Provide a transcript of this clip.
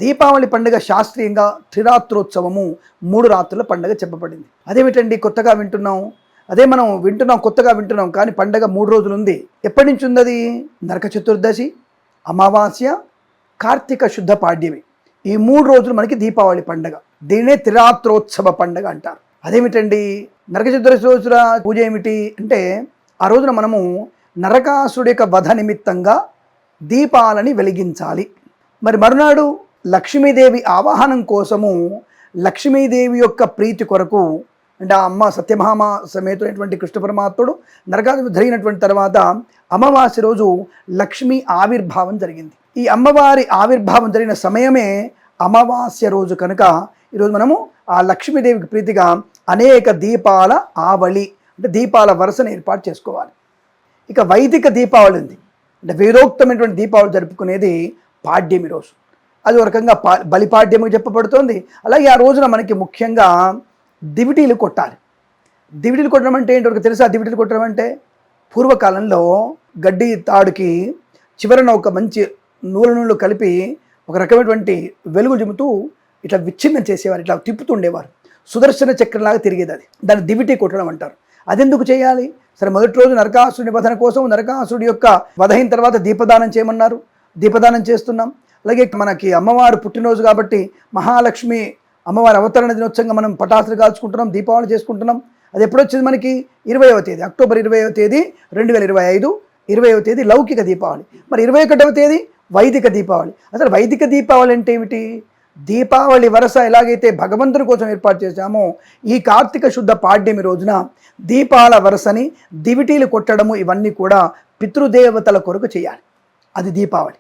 దీపావళి పండుగ శాస్త్రీయంగా త్రిరాత్రోత్సవము, 3 రాత్రుల పండుగ చెప్పబడింది. అదేమిటండి కొత్తగా వింటున్నాం, మనం వింటున్నాం, కొత్తగా వింటున్నాం, కానీ పండుగ 3 రోజులు ఉంది. ఎప్పటి నుంచి ఉంది అది? నరక చతుర్దశి, అమావాస్య, కార్తీక శుద్ధ పాడ్యమి, ఈ 3 రోజులు మనకి దీపావళి పండుగ. దీన్నే త్రిరాత్రోత్సవ పండుగ అంటారు. అదేమిటండి నరక చతుర్దశి రోజుల పూజ ఏమిటి అంటే, ఆ రోజున మనము నరకాసుడి యొక్క వధ నిమిత్తంగా దీపాలని వెలిగించాలి. మరి మరునాడు లక్ష్మీదేవి ఆవాహనం కోసము, లక్ష్మీదేవి యొక్క ప్రీతి కొరకు, అంటే ఆ అమ్మ సత్యభామ సమేతమైనటువంటి కృష్ణ పరమాత్ముడు నరకాసుడు జరిగినటువంటి తర్వాత అమావాస్య రోజు లక్ష్మీ ఆవిర్భావం జరిగింది. ఈ అమ్మవారి ఆవిర్భావం జరిగిన సమయమే అమావాస్య రోజు కనుక ఈరోజు మనము ఆ లక్ష్మీదేవికి ప్రీతిగా అనేక దీపాల ఆవళి, అంటే దీపాల వరుసను ఏర్పాటు చేసుకోవాలి. ఇక వైదిక దీపావళి ఉంది, అంటే వేదోక్తమైనటువంటి దీపావళి జరుపుకునేది పాడ్యమి రోజు. అది ఒక రకంగా బలిపాడ్యమికి చెప్పబడుతోంది. అలాగే ఆ రోజున మనకి ముఖ్యంగా దివిటీలు కొట్టాలి. దివిటీలు కొట్టడం అంటే ఏంటో తెలుసా? దివిటీలు కొట్టడం అంటే పూర్వకాలంలో గడ్డి తాడుకి చివరన ఒక మంచి నూనెలు కలిపి ఒక రకమైనటువంటి వెలుగు జిమ్ముతూ ఇట్లా విచ్ఛిన్నం చేసేవారు, ఇట్లా తిప్పుతుండేవారు. సుదర్శన చక్రంలాగా తిరిగేది, అది దాన్ని దివిటీ కొట్టడం అంటారు. అదెందుకు చేయాలి? సరే, మొదటి రోజు నరకాసుడి వధన కోసం, నరకాసుడి యొక్క వధైన తర్వాత దీపదానం చేయమన్నారు, దీపదానం చేస్తున్నాం. అలాగే మనకి అమ్మవారు పుట్టినరోజు కాబట్టి మహాలక్ష్మి అమ్మవారి అవతరణ దినోత్సవంగా మనం పటాసులు కాల్చుకుంటున్నాం, దీపావళి చేసుకుంటున్నాం. అది ఎప్పుడు వచ్చింది మనకి? 20వ తేదీ, అక్టోబర్ 20వ తేదీ 2025, 20వ తేదీ లౌకిక దీపావళి. మరి 21వ తేదీ వైదిక దీపావళి. అసలు వైదిక దీపావళి అంటే ఏమిటి? దీపావళి వరస ఎలాగైతే భగవంతుని కోసం ఏర్పాటు చేశామో, ఈ కార్తీక శుద్ధ పాడ్యమి రోజున దీపాల వరసని, దివిటీలు కొట్టడము, ఇవన్నీ కూడా పితృదేవతల కొరకు చేయాలి. అది దీపావళి.